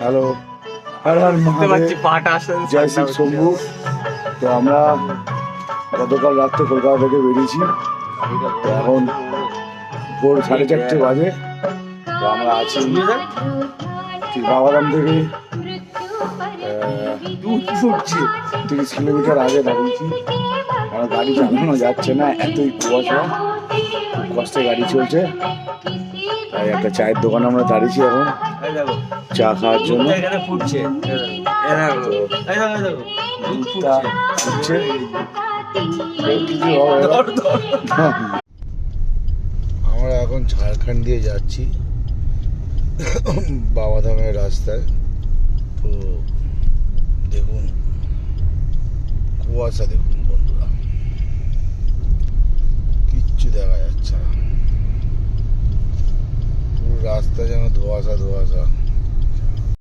Hello, Har Har Mahadev, জয় শ্রী শম্ভু। তো আমরা গতকাল রাত্রে কলকাতা থেকে বেরিয়েছি, তো এখন ভোর 4:30 বাজে। তো আমরা আছি বাবারাম থেকে 30 কিলোমিটার আগে দাঁড়িয়েছি। কারণ গাড়ি চালানো যাচ্ছে না, এতই কুয়াশা, খুব কষ্টে গাড়ি চলছে। তাই একটা চায়ের দোকানে আমরা দাঁড়িয়েছি এখন চা খাওয়ার জন্য। আমরা এখন ঝাড়খণ্ড দিয়ে যাচ্ছি বাবাধামের রাস্তায়। তো দেখুন কুয়াশা, দেখুন বন্ধুরা, কিচ্ছু দেখা যাচ্ছে না, পুরো রাস্তা যেন ধোঁয়াশা ধোঁয়াশা।